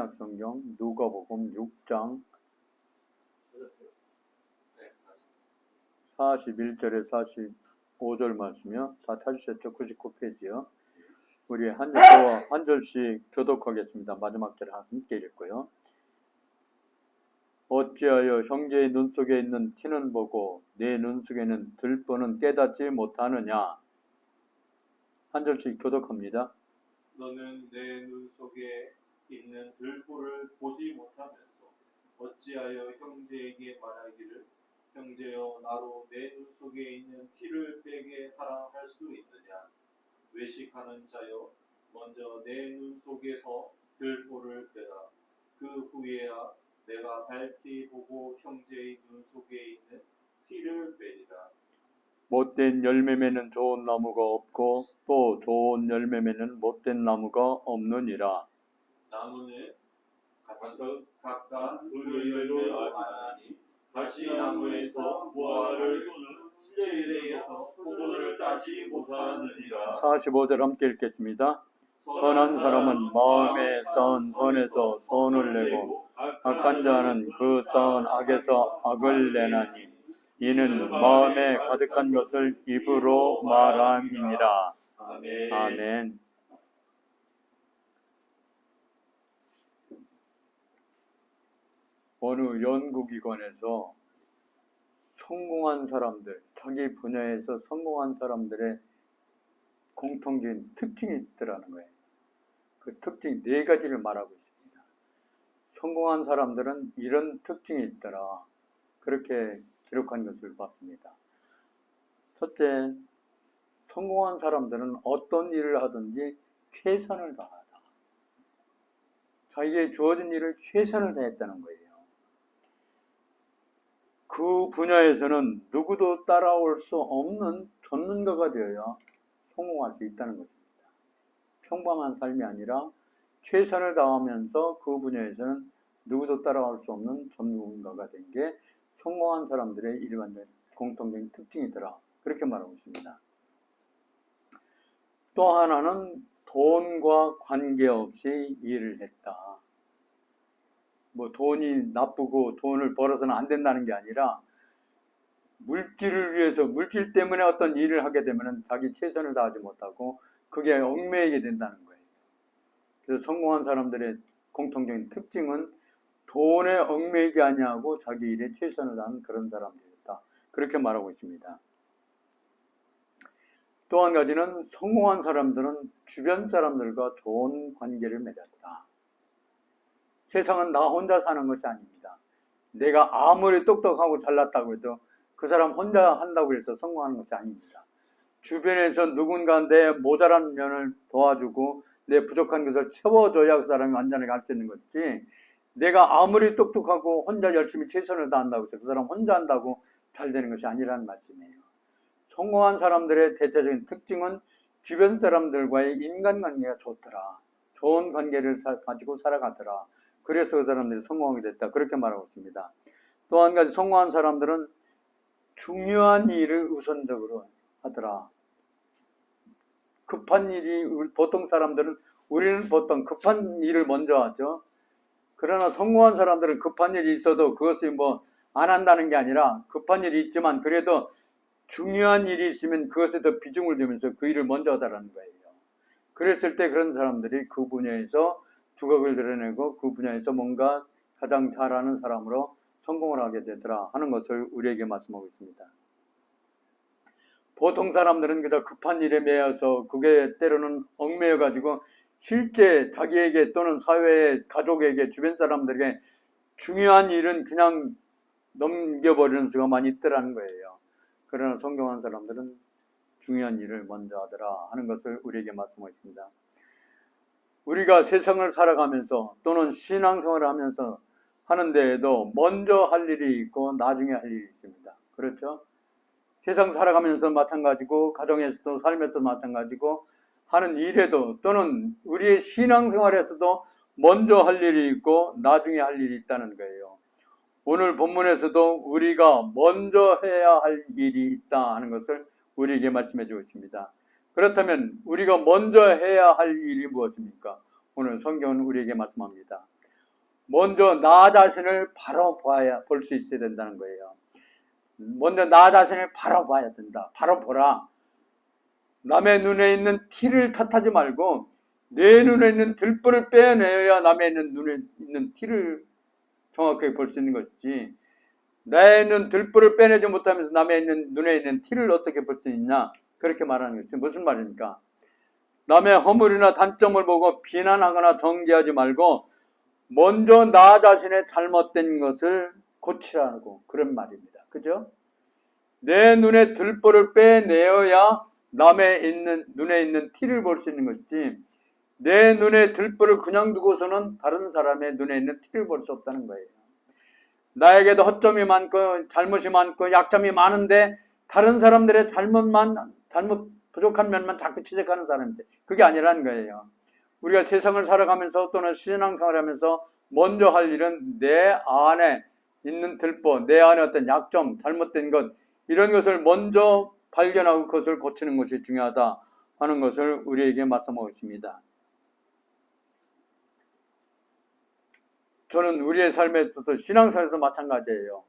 신약성경 누가복음 6장 41절에 45절 말씀이요. 다 찾으셨죠? 99페이지요. 우리 한 절씩 교독하겠습니다. 마지막 절 함께 읽고요. 어찌하여 형제의 눈 속에 있는 티는 보고 내 눈 속에는 들보는 깨닫지 못하느냐. 한 절씩 교독합니다. 너는 내 눈 속에 있는 들보를 보지 못하면서 어찌하여 형제에게 말하기를 형제여 나로 내 눈 속에 있는 티를 빼게 하라 할 수 있느냐. 외식하는 자여 먼저 내 눈 속에서 들보를 빼라. 그 후에야 내가 밝히 보고 형제의 눈 속에 있는 티를 빼리라. 못된 열매 맺는 좋은 나무가 없고 또 좋은 열매 맺는 못된 나무가 없느니라. 나무는 각각 그 열매로 알아나니 가시나무에서 무화과를 또는 칠레에서 포도를 따지 못하느니라. 45절 함께 읽겠습니다. 선한 사람은 마음에 쌓은 선에서 선을 내고 악한 자는 그 쌓은 악에서 악을 내나니 이는 마음에 가득한 것을 입으로 말함이니라. 아멘. 아멘. 어느 연구기관에서 성공한 사람들, 자기 분야에서 성공한 사람들의 공통적인 특징이 있더라는 거예요. 그 특징 4가지를 말하고 있습니다. 성공한 사람들은 이런 특징이 있더라. 그렇게 기록한 것을 봤습니다. 첫째, 성공한 사람들은 어떤 일을 하든지 최선을 다하다. 자기에게 주어진 일을 최선을 다했다는 거예요. 그 분야에서는 누구도 따라올 수 없는 전문가가 되어야 성공할 수 있다는 것입니다. 평범한 삶이 아니라 최선을 다하면서 그 분야에서는 누구도 따라올 수 없는 전문가가 된 게 성공한 사람들의 일반적인 공통적인 특징이더라. 그렇게 말하고 있습니다. 또 하나는 돈과 관계없이 일을 했다. 뭐 돈이 나쁘고 돈을 벌어서는 안 된다는 게 아니라 물질을 위해서 물질 때문에 어떤 일을 하게 되면 자기 최선을 다하지 못하고 그게 얽매이게 된다는 거예요. 그래서 성공한 사람들의 공통적인 특징은 돈에 얽매이지 아니하고 자기 일에 최선을 다하는 그런 사람들이었다. 그렇게 말하고 있습니다. 또 한 가지는 성공한 사람들은 주변 사람들과 좋은 관계를 맺었다. 세상은 나 혼자 사는 것이 아닙니다. 내가 아무리 똑똑하고 잘났다고 해도 그 사람 혼자 한다고 해서 성공하는 것이 아닙니다. 주변에서 누군가 내 모자란 면을 도와주고 내 부족한 것을 채워줘야 그 사람이 완전히 갈 수 있는 것이지, 내가 아무리 똑똑하고 혼자 열심히 최선을 다한다고 해서 그 사람 혼자 한다고 잘 되는 것이 아니라는 말씀이에요. 성공한 사람들의 대체적인 특징은 주변 사람들과의 인간관계가 좋더라. 좋은 관계를 가지고 살아가더라. 그래서 그 사람들이 성공하게 됐다. 그렇게 말하고 있습니다. 또 한 가지, 성공한 사람들은 중요한 일을 우선적으로 하더라. 급한 일이, 보통 사람들은, 우리는 보통 급한 일을 먼저 하죠. 그러나 성공한 사람들은 급한 일이 있어도 그것이 뭐 안 한다는 게 아니라 급한 일이 있지만 그래도 중요한 일이 있으면 그것에 더 비중을 두면서 그 일을 먼저 하더라는 거예요. 그랬을 때 그런 사람들이 그 분야에서 두각을 드러내고 그 분야에서 뭔가 가장 잘하는 사람으로 성공을 하게 되더라 하는 것을 우리에게 말씀하고 있습니다. 보통 사람들은 그저 급한 일에 매여서 그게 때로는 얽매여 가지고 실제 자기에게 또는 사회에, 가족에게, 주변 사람들에게 중요한 일은 그냥 넘겨버리는 수가 많이 있더라는 거예요. 그러나 성공한 사람들은 중요한 일을 먼저 하더라 하는 것을 우리에게 말씀하고 있습니다. 우리가 세상을 살아가면서 또는 신앙생활을 하면서 하는 데에도 먼저 할 일이 있고 나중에 할 일이 있습니다. 그렇죠? 세상 살아가면서 마찬가지고 가정에서도 삶에서도 마찬가지고 하는 일에도 또는 우리의 신앙생활에서도 먼저 할 일이 있고 나중에 할 일이 있다는 거예요. 오늘 본문에서도 우리가 먼저 해야 할 일이 있다 하는 것을 우리에게 말씀해 주고 있습니다. 그렇다면 우리가 먼저 해야 할 일이 무엇입니까? 오늘 성경은 우리에게 말씀합니다. 먼저 나 자신을 바로 볼 수 있어야 된다는 거예요. 먼저 나 자신을 바로 봐야 된다. 바로 보라. 남의 눈에 있는 티를 탓하지 말고 내 눈에 있는 들보를 빼내야 남의 눈에 있는 티를 정확하게 볼 수 있는 것이지, 나의 있는 들보를 빼내지 못하면서 남의 눈에 있는 티를 어떻게 볼 수 있냐, 그렇게 말하는 것이 무슨 말입니까? 남의 허물이나 단점을 보고 비난하거나 정죄하지 말고 먼저 나 자신의 잘못된 것을 고치라고, 그런 말입니다. 그죠? 내 눈에 들보를 빼내어야 남의 눈에 있는 티를 볼 수 있는 것이지, 내 눈에 들보를 그냥 두고서는 다른 사람의 눈에 있는 티를 볼 수 없다는 거예요. 나에게도 허점이 많고 잘못이 많고 약점이 많은데 다른 사람들의 잘못 부족한 면만 자꾸 지적하는 사람인데, 그게 아니라는 거예요. 우리가 세상을 살아가면서 또는 신앙생활을 하면서 먼저 할 일은 내 안에 있는 들보, 내 안에 어떤 약점, 잘못된 것, 이런 것을 먼저 발견하고 그것을 고치는 것이 중요하다 하는 것을 우리에게 말씀하고 있습니다. 저는 우리의 삶에서도 신앙생활에도 마찬가지예요.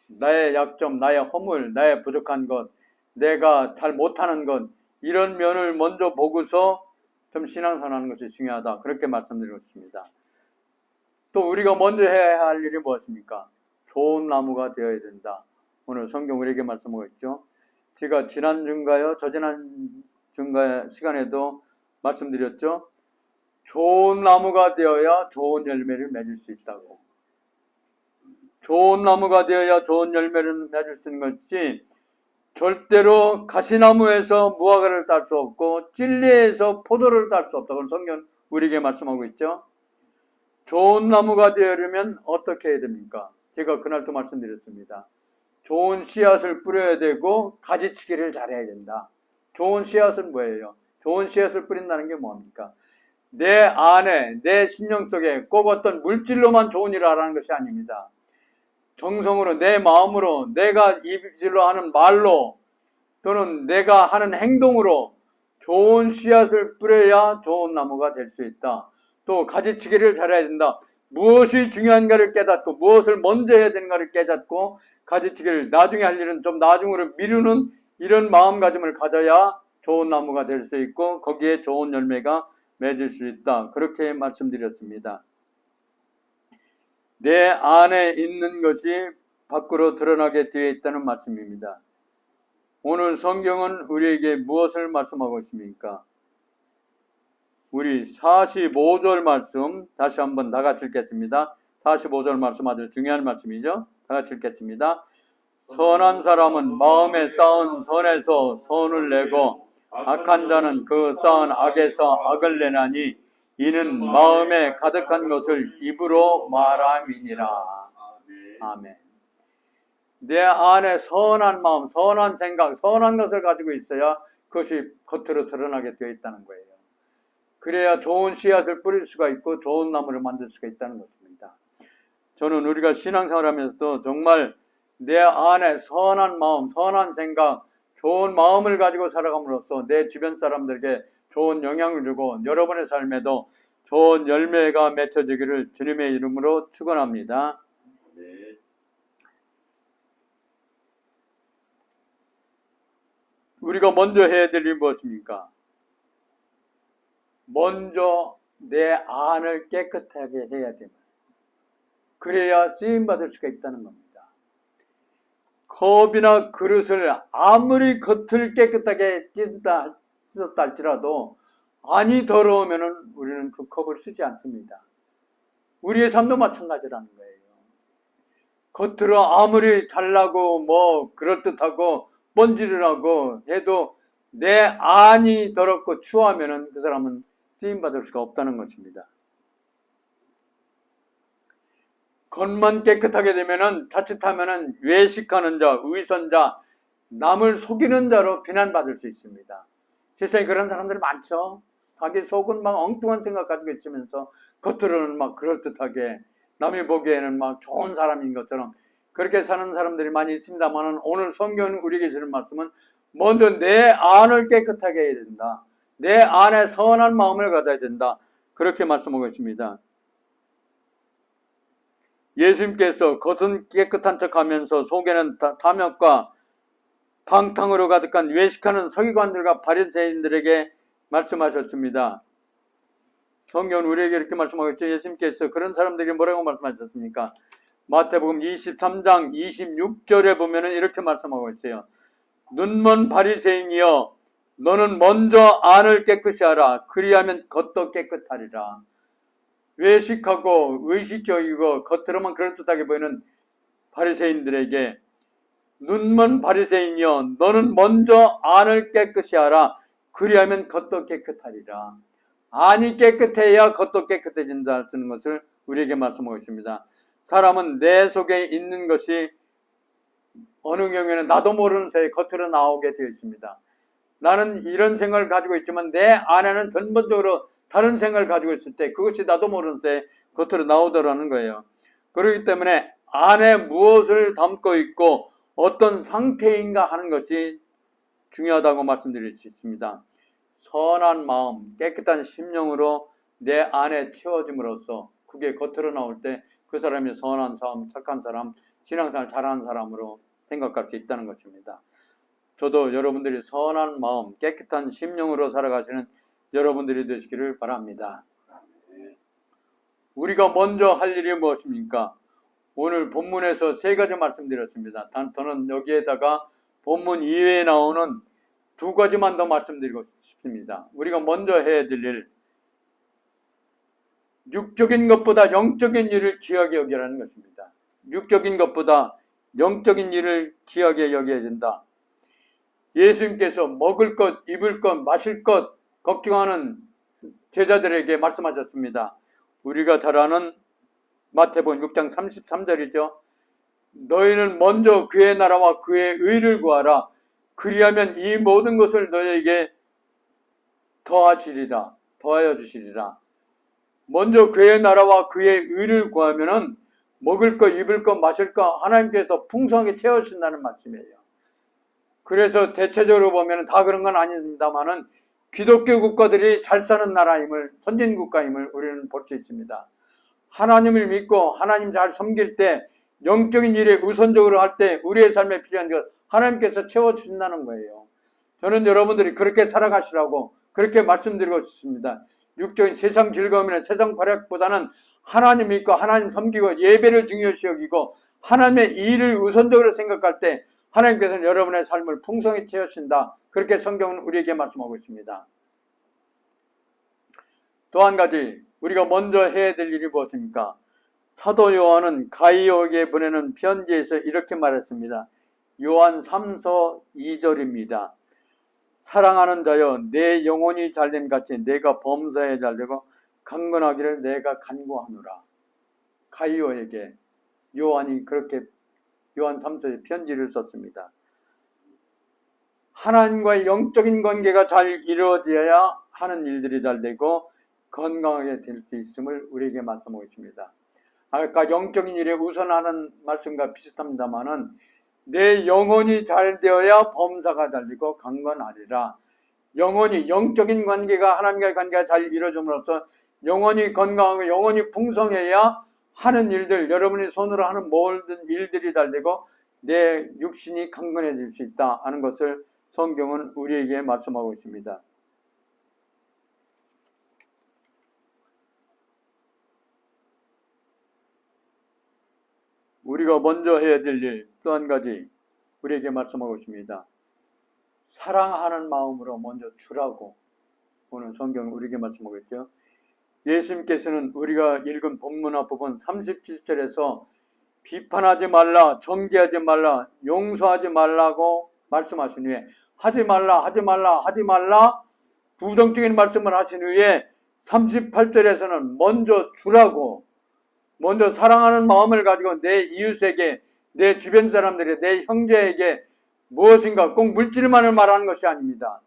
나의 약점, 나의 허물, 나의 부족한 것, 내가 잘 못하는 것, 이런 면을 먼저 보고서 좀 신앙생활하는 것이 중요하다, 그렇게 말씀드리고 있습니다. 또 우리가 먼저 해야 할 일이 무엇입니까? 좋은 나무가 되어야 된다. 오늘 성경 우리에게 말씀하고 있죠. 제가 지난 주인가요? 저지난 주인가 시간에도 말씀드렸죠. 좋은 나무가 되어야 좋은 열매를 맺을 수 있다고. 좋은 나무가 되어야 좋은 열매를 맺을 수 있는 것이지, 절대로 가시나무에서 무화과를 딸 수 없고 찔레에서 포도를 딸 수 없다고 성경 우리에게 말씀하고 있죠. 좋은 나무가 되려면 어떻게 해야 됩니까? 제가 그날도 말씀드렸습니다. 좋은 씨앗을 뿌려야 되고 가지치기를 잘해야 된다. 좋은 씨앗은 뭐예요? 좋은 씨앗을 뿌린다는 게 뭡니까? 내 안에, 내 심령 속에 꼭 어떤 물질로만 좋은 일을 하라는 것이 아닙니다. 정성으로, 내 마음으로, 내가 입질로 하는 말로 또는 내가 하는 행동으로 좋은 씨앗을 뿌려야 좋은 나무가 될 수 있다. 또 가지치기를 잘해야 된다. 무엇이 중요한가를 깨닫고 무엇을 먼저 해야 되는가를 깨닫고 가지치기를 나중에 할 일은 좀 나중으로 미루는 이런 마음가짐을 가져야 좋은 나무가 될 수 있고 거기에 좋은 열매가 맺을 수 있다. 그렇게 말씀드렸습니다. 내 안에 있는 것이 밖으로 드러나게 되어 있다는 말씀입니다. 오늘 성경은 우리에게 무엇을 말씀하고 있습니까? 우리 45절 말씀 다시 한번 다 같이 읽겠습니다. 45절 말씀 아주 중요한 말씀이죠. 다 같이 읽겠습니다. 선한 사람은 마음에 쌓은 선에서 선을 내고 악한 자는 그 쌓은 악에서 악을 내나니 이는 마음에 가득한 것을 입으로 말함이니라. 아멘. 내 안에 선한 마음, 선한 생각, 선한 것을 가지고 있어야 그것이 겉으로 드러나게 되어 있다는 거예요. 그래야 좋은 씨앗을 뿌릴 수가 있고 좋은 나무를 만들 수가 있다는 것입니다. 저는 우리가 신앙생활하면서도 정말 내 안에 선한 마음, 선한 생각, 좋은 마음을 가지고 살아감으로써 내 주변 사람들에게 좋은 영향을 주고 여러분의 삶에도 좋은 열매가 맺혀지기를 주님의 이름으로 축원합니다. 우리가 먼저 해야 될 일이 무엇입니까? 먼저 내 안을 깨끗하게 해야 됩니다. 그래야 쓰임받을 수가 있다는 겁니다. 컵이나 그릇을 아무리 겉을 깨끗하게 씻었다 할지라도 안이 더러우면 우리는 그 컵을 쓰지 않습니다. 우리의 삶도 마찬가지라는 거예요. 겉으로 아무리 잘나고 뭐 그럴듯하고 번지르하고 해도 내 안이 더럽고 추하면 그 사람은 쓰임받을 수가 없다는 것입니다. 겉만 깨끗하게 되면은 자칫하면은 외식하는 자, 위선자, 남을 속이는 자로 비난받을 수 있습니다. 세상에 그런 사람들이 많죠. 자기 속은 막 엉뚱한 생각 가지고 있으면서 겉으로는 막 그럴듯하게 남이 보기에는 막 좋은 사람인 것처럼 그렇게 사는 사람들이 많이 있습니다만 오늘 성경 우리에게 주는 말씀은 먼저 내 안을 깨끗하게 해야 된다. 내 안에 선한 마음을 가져야 된다. 그렇게 말씀하고 있습니다. 예수님께서 겉은 깨끗한 척하면서 속에는 탐욕과 방탕으로 가득한 외식하는 서기관들과 바리새인들에게 말씀하셨습니다. 성경은 우리에게 이렇게 말씀하고 있죠. 예수님께서 그런 사람들에게 뭐라고 말씀하셨습니까? 마태복음 23장 26절에 보면은 이렇게 말씀하고 있어요. 눈먼 바리새인이여 너는 먼저 안을 깨끗이 하라. 그리하면 겉도 깨끗하리라. 외식하고 의식적이고 겉으로만 그럴듯하게 보이는 바리새인들에게 눈먼 바리새인이여 너는 먼저 안을 깨끗이 하라. 그리하면 겉도 깨끗하리라. 안이 깨끗해야 겉도 깨끗해진다는 것을 우리에게 말씀하고 있습니다. 사람은 내 속에 있는 것이 어느 경우에는 나도 모르는 사이에 겉으로 나오게 되어 있습니다. 나는 이런 생각을 가지고 있지만 내 안에는 근본적으로 다른 생각을 가지고 있을 때 그것이 나도 모르는 사이에 겉으로 나오더라는 거예요. 그렇기 때문에 안에 무엇을 담고 있고 어떤 상태인가 하는 것이 중요하다고 말씀드릴 수 있습니다. 선한 마음, 깨끗한 심령으로 내 안에 채워짐으로써 그게 겉으로 나올 때 그 사람이 선한 사람, 착한 사람, 신앙생활 잘하는 사람으로 생각할 수 있다는 것입니다. 저도 여러분들이 선한 마음, 깨끗한 심령으로 살아가시는 여러분들이 되시기를 바랍니다. 우리가 먼저 할 일이 무엇입니까? 오늘 본문에서 세 가지 말씀드렸습니다. 저는 여기에다가 본문 이외에 나오는 두 가지만 더 말씀드리고 싶습니다. 우리가 먼저 해야 될 일, 육적인 것보다 영적인 일을 귀하게 여기라는 것입니다. 육적인 것보다 영적인 일을 귀하게 여겨야 된다. 예수님께서 먹을 것, 입을 것, 마실 것 걱정하는 제자들에게 말씀하셨습니다. 우리가 잘 아는 마태복음 6장 33절이죠. 너희는 먼저 그의 나라와 그의 의를 구하라. 그리하면 이 모든 것을 너희에게 더하시리라. 더하여 주시리라. 먼저 그의 나라와 그의 의를 구하면은 먹을 것, 입을 것, 마실 것 하나님께서 풍성하게 채워주신다는 말씀이에요. 그래서 대체적으로 보면 다 그런 건 아닙니다만은 기독교 국가들이 잘 사는 나라임을, 선진 국가임을 우리는 볼 수 있습니다. 하나님을 믿고 하나님 잘 섬길 때 영적인 일에 우선적으로 할 때 우리의 삶에 필요한 것 하나님께서 채워주신다는 거예요. 저는 여러분들이 그렇게 살아가시라고 그렇게 말씀드리고 싶습니다. 육적인 세상 즐거움이나 세상 활약보다는 하나님 믿고 하나님 섬기고 예배를 중요시 여기고 하나님의 일을 우선적으로 생각할 때 하나님께서는 여러분의 삶을 풍성히 채우신다. 그렇게 성경은 우리에게 말씀하고 있습니다. 또 한 가지 우리가 먼저 해야 될 일이 무엇입니까? 사도 요한은 가이오에게 보내는 편지에서 이렇게 말했습니다. 요한 3서 2절입니다. 사랑하는 자여 내 영혼이 잘됨 같이 내가 범사에 잘되고 강건하기를 내가 간구하노라. 가이오에게 요한이 그렇게 요한 3서에 편지를 썼습니다. 하나님과의 영적인 관계가 잘 이루어져야 하는 일들이 잘 되고 건강하게 될 수 있음을 우리에게 말씀하고 있습니다. 아까 영적인 일에 우선하는 말씀과 비슷합니다만은 내 영혼이 잘 되어야 범사가 잘 되고 강건하리라. 영혼이 영적인 관계가 하나님과의 관계가 잘 이루어짐으로써 영혼이 건강하고 영혼이 풍성해야 하는 일들, 여러분이 손으로 하는 모든 일들이 잘 되고 내 육신이 강건해질 수 있다 하는 것을 성경은 우리에게 말씀하고 있습니다. 우리가 먼저 해야 될 일 또 한 가지 우리에게 말씀하고 있습니다. 사랑하는 마음으로 먼저 주라고 오늘 성경은 우리에게 말씀하고 있죠. 예수님께서는 우리가 읽은 본문화 부분 37절에서 비판하지 말라, 정죄하지 말라, 용서하지 말라고 말씀하신 후에 하지 말라, 하지 말라, 하지 말라 부정적인 말씀을 하신 후에 38절에서는 먼저 주라고, 먼저 사랑하는 마음을 가지고 내 이웃에게, 내 주변 사람들에게, 내 형제에게 무엇인가 꼭 물질만을 말하는 것이 아닙니다.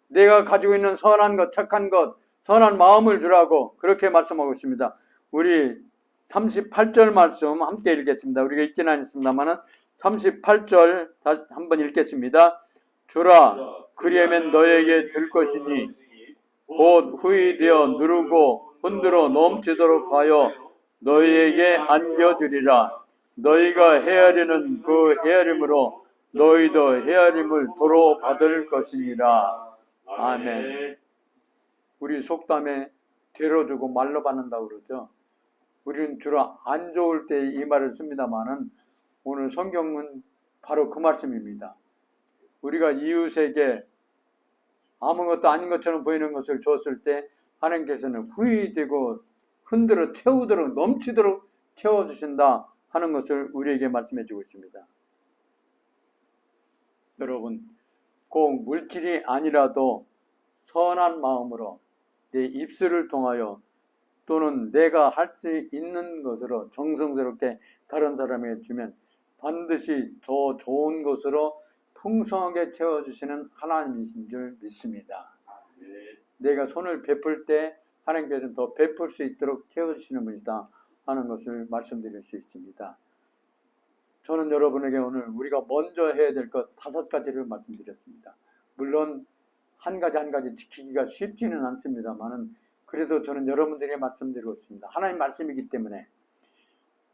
내가 가지고 있는 선한 것, 착한 것, 선한 마음을 주라고 그렇게 말씀하고 있습니다. 우리 38절 말씀 함께 읽겠습니다. 우리가 읽지는 않습니다만은 38절 다시 한번 읽겠습니다. 주라 그리하면 너에게 줄 것이니 곧 후히 되어 누르고 흔들어 넘치도록 하여 너희에게 안겨주리라. 너희가 헤아리는 그 헤아림으로 너희도 헤아림을 도로 받을 것이니라. 아멘. 우리 속담에 되로 주고 말로 받는다고 그러죠. 우리는 주로 안 좋을 때 이 말을 씁니다만은 오늘 성경은 바로 그 말씀입니다. 우리가 이웃에게 아무것도 아닌 것처럼 보이는 것을 줬을 때 하나님께서는 후히 되고 흔들어 채우도록 넘치도록 채워주신다 하는 것을 우리에게 말씀해 주고 있습니다. 여러분, 꼭 물질이 아니라도 선한 마음으로 내 입술을 통하여 또는 내가 할 수 있는 것으로 정성스럽게 다른 사람에게 주면 반드시 더 좋은 것으로 풍성하게 채워주시는 하나님이신 줄 믿습니다. 내가 손을 베풀 때 하나님께서는 더 베풀 수 있도록 채워주시는 분이다 하는 것을 말씀드릴 수 있습니다. 저는 여러분에게 오늘 우리가 먼저 해야 될 것 5가지를 말씀드렸습니다. 물론 한 가지 한 가지 지키기가 쉽지는 않습니다만은 그래도 저는 여러분들에게 말씀드리고 있습니다. 하나님 말씀이기 때문에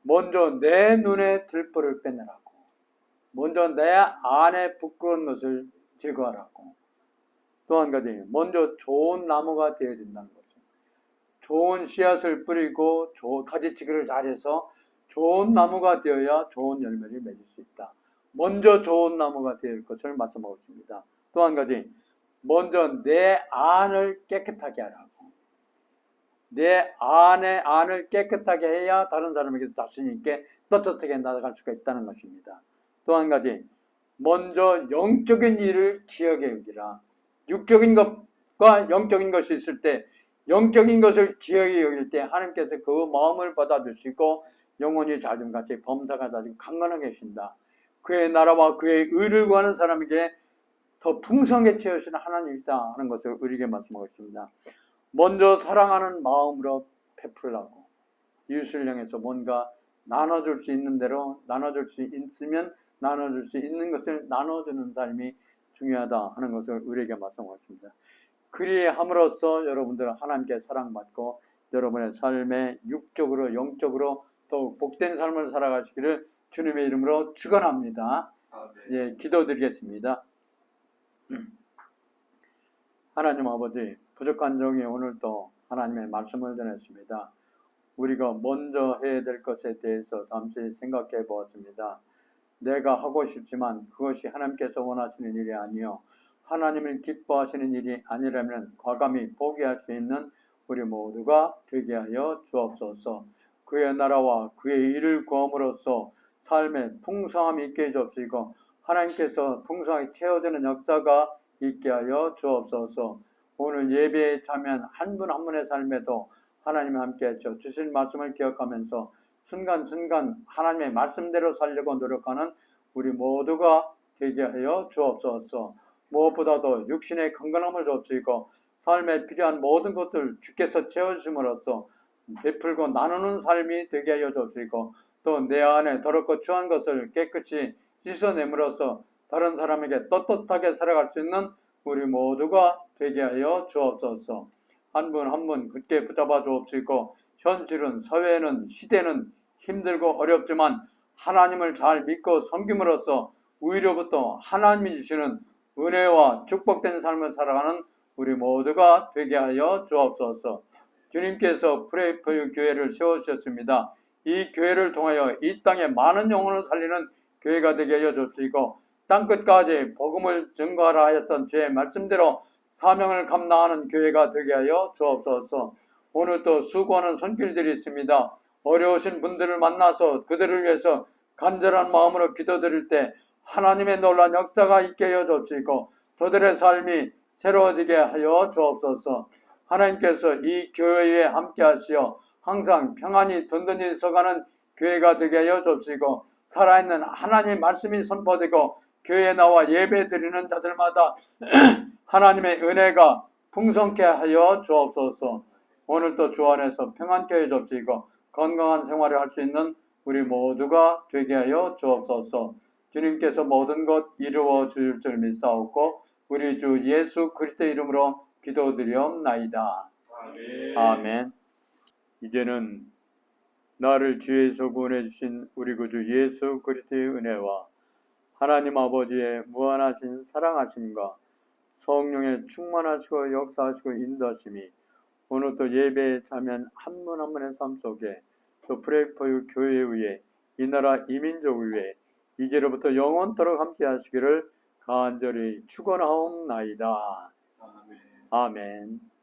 먼저 내 눈에 들보를 빼내라고, 먼저 내 안에 부끄러운 것을 제거하라고, 또 한 가지 먼저 좋은 나무가 되어야 된다는 거죠. 좋은 씨앗을 뿌리고 가지치기를 잘해서 좋은 나무가 되어야 좋은 열매를 맺을 수 있다. 먼저 좋은 나무가 될 것을 말씀하고 있습니다. 또 한 가지 먼저 내 안을 깨끗하게 하라고. 내 안을 깨끗하게 해야 다른 사람에게 자신 있게 떳떳하게 나아갈 수가 있다는 것입니다. 또 한 가지 먼저 영적인 일을 기억해 여기라. 육적인 것과 영적인 것이 있을 때 영적인 것을 기억해 여길 때 하나님께서 그 마음을 받아주시고 영혼이 자중같이 범사가 자중 강건하게 하신다. 그의 나라와 그의 의를 구하는 사람에게 더 풍성하게 채우시는 하나님이다 하는 것을 우리에게 말씀하고 있습니다. 먼저 사랑하는 마음으로 베풀라고, 이웃을 향해서 뭔가 나눠줄 수 있는 대로 나눠줄 수 있으면 나눠줄 수 있는 것을 나눠주는 삶이 중요하다 하는 것을 우리에게 말씀하고 있습니다. 그리함으로써 여러분들은 하나님께 사랑받고 여러분의 삶에 육적으로 영적으로 더욱 복된 삶을 살아가시기를 주님의 이름으로 축원합니다. 예, 기도드리겠습니다. 하나님 아버지, 부족한 종이 오늘도 하나님의 말씀을 전했습니다. 우리가 먼저 해야 될 것에 대해서 잠시 생각해 보았습니다. 내가 하고 싶지만 그것이 하나님께서 원하시는 일이 아니요 하나님을 기뻐하시는 일이 아니라면 과감히 포기할 수 있는 우리 모두가 되게 하여 주옵소서. 그의 나라와 그의 일을 구함으로써 삶에 풍성함이 있게 해주옵시고 하나님께서 풍성하게 채워지는 역사가 있게 하여 주옵소서. 오늘 예배에 참여한 한 분 한 분의 삶에도 하나님이 함께 하셔 주신 말씀을 기억하면서 순간순간 하나님의 말씀대로 살려고 노력하는 우리 모두가 되게 하여 주옵소서. 무엇보다도 육신의 건강함을 주옵시고 삶에 필요한 모든 것들 주께서 채워주심으로써 베풀고 나누는 삶이 되게 하여 주옵시고 또 내 안에 더럽고 추한 것을 깨끗이 씻어냄으로써 다른 사람에게 떳떳하게 살아갈 수 있는 우리 모두가 되게 하여 주옵소서. 한 분 한 분 굳게 붙잡아 주옵시고 현실은 사회는 시대는 힘들고 어렵지만 하나님을 잘 믿고 섬김으로써 위로부터 하나님이 주시는 은혜와 축복된 삶을 살아가는 우리 모두가 되게 하여 주옵소서. 주님께서 프레이포유 교회를 세워주셨습니다. 이 교회를 통하여 이 땅에 많은 영혼을 살리는 교회가 되게 하여 주시고 땅끝까지 복음을 증거하라 하였던 주의 말씀대로 사명을 감당하는 교회가 되게 하여 주옵소서. 오늘도 수고하는 손길들이 있습니다. 어려우신 분들을 만나서 그들을 위해서 간절한 마음으로 기도드릴 때 하나님의 놀라운 역사가 있게 하여 주옵시고 저들의 삶이 새로워지게 하여 주옵소서. 하나님께서 이 교회에 함께 하시어 항상 평안히 든든히 서가는 교회가 되게 하여 주옵시고 살아있는 하나님의 말씀이 선포되고 교회에 나와 예배드리는 자들마다 하나님의 은혜가 풍성케 하여 주옵소서. 오늘도 주 안에서 평안케 해 주옵시고 건강한 생활을 할 수 있는 우리 모두가 되게 하여 주옵소서. 주님께서 모든 것 이루어 주실 줄 믿사옵고 우리 주 예수 그리스도의 이름으로 기도드리옵나이다. 아멘. 아멘. 이제는 나를 죄에서 구원해 주신 우리 구주 예수 그리스도의 은혜와 하나님 아버지의 무한하신 사랑하심과 성령의 충만하시고 역사하시고 인도하심이 오늘 또 예배에 참여한 한 분 한 분의 삶 속에 또 프레이포유 교회 위에 이 나라 이민족 위에 이제로부터 영원토록 함께 하시기를 간절히 축원하옵나이다. 아멘. 아멘.